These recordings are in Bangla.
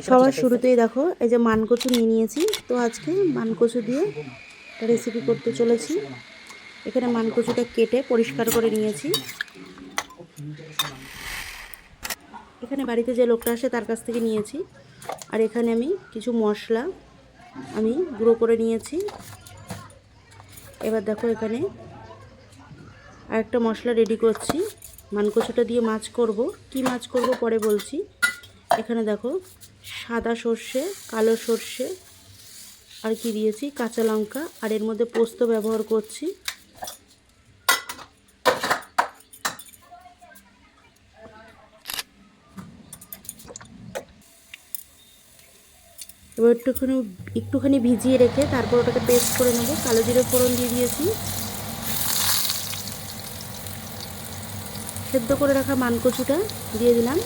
সবার শুরুতেই দেখো এই যে মানকচু নিয়ে নিয়েছি। তো আজকে মানকচু দিয়ে একটা রেসিপি করতে চলেছি। এখানে মানকচুটা কেটে পরিষ্কার করে নিয়েছি। এখানে বাড়িতে যে লোকটা আসে তার কাছ থেকে নিয়েছি। আর এখানে আমি কিছু মশলা গুঁড়ো করে নিয়েছি। এবার দেখো এখানে আরেকটা মশলা রেডি করছি। মানকচুটা দিয়ে মাছ করব, কি মাছ করব পরে বলছি। এখানে দেখো সাদা সর্ষে, কালো সর্ষে আর কি দিয়েছি, কাঁচা লঙ্কা, আর এর মধ্যে পোস্ত ব্যবহার করছি। এবার একটুখানি ভিজিয়ে রেখে তারপর ওটাকে পেস্ট করে নেব। কালো জিরে ফোড়ন দিয়ে দিয়েছি। সেদ্ধ করে রাখা মানকচুটা দিয়ে দিলাম।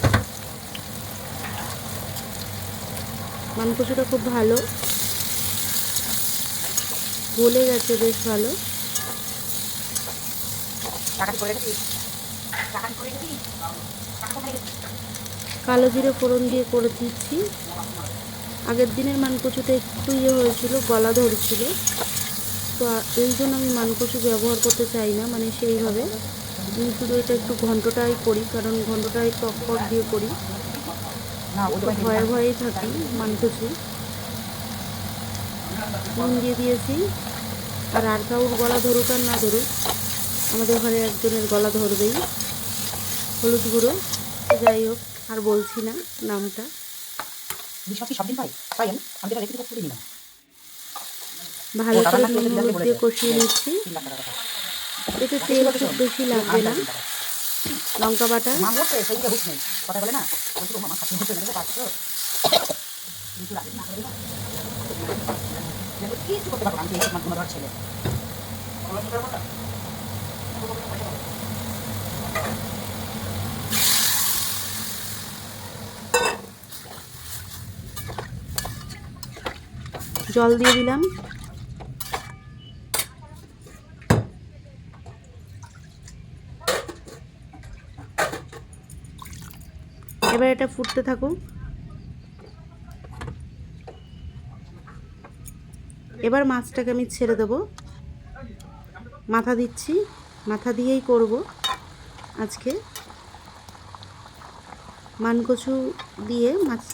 মানকচুটা খুব ভালো গলে গেছে, বেশ ভালো। কালো জিরে ফোড়ন দিয়ে করে দিচ্ছি। আগের দিনের মানকচুটা একটু হয়েছিল, গলা ধরছিল, তো এই জন্য আমি মানকচু ব্যবহার করতে চাই না, মানে সেইভাবে আমি শুধু এটা একটু ঘন্টটাই করি, কারণ ঘন্টটাই টক দিয়ে করি, ভয়ে ভয়েই থাকি মানকচু। নুন দিয়ে দিয়েছি। আর কাউর গলা ধরুক আর না ধরুক, আমাদের ঘরে একজনের গলা ধরবেই। হলুদ গুঁড়ো, যাই হোক আর বলছি না নামটা। ভালো করে নুন হলুদ দিয়ে কষিয়ে নিচ্ছি। এতে তেল খুব বেশি লাগবে না। লঙ্কা বাটা, জল দিয়ে দিলাম। এবার এটা ফুটতে থাকুক। এবার মাছটাকে আমি ছেড়ে দেবো। মাথা দিচ্ছি, মাথা দিয়েই করব আজকে। মানকচু দিয়ে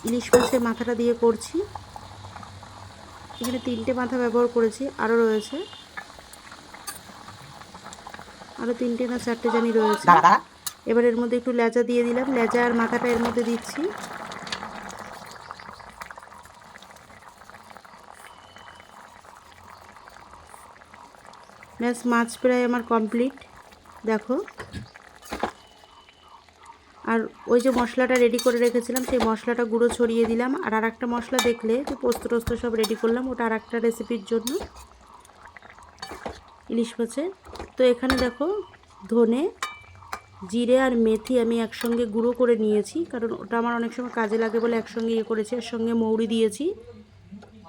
ইলিশ মাছের মাথাটা দিয়ে করছি। এখানে 3টে মাথা ব্যবহার করেছি, আরও রয়েছে, আরও 3টে না 4টে জানি রয়েছে। এবার এর মধ্যে একটু লেজা দিয়ে দিলাম। লেজা আর মাথাটা এর মধ্যে দিচ্ছি। ব্যাস, মাছ প্রায় আমার কমপ্লিট দেখো। আর ওই যে মশলাটা রেডি করে রেখেছিলাম, সেই মশলাটা গুঁড়ো ছড়িয়ে দিলাম। আর একটা মশলা দেখলে যে পোস্ত টোস্ত সব রেডি করলাম, ওটা আর একটা রেসিপির জন্য, ইলিশ মাছের। তো এখানে দেখো ধনে, জিরে আর মেথি আমি একসঙ্গে গুঁড়ো করে নিয়েছি, কারণ ওটা আমার অনেক সময় কাজে লাগে বলে একসঙ্গে করেছি। এর সঙ্গে মৌরি দিয়েছি,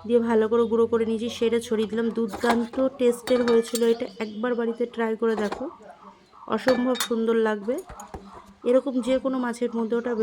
দিয়ে ভালো করে গুঁড়ো করে নিয়েছি। সেটা ছড়িয়ে দিলাম। দুর্দান্ত টেস্টের হয়েছিল এটা, একবার বাড়িতে ট্রাই করে দেখো, অসম্ভব সুন্দর লাগবে। এরকম যে কোনো মাছের মধ্যে ওটা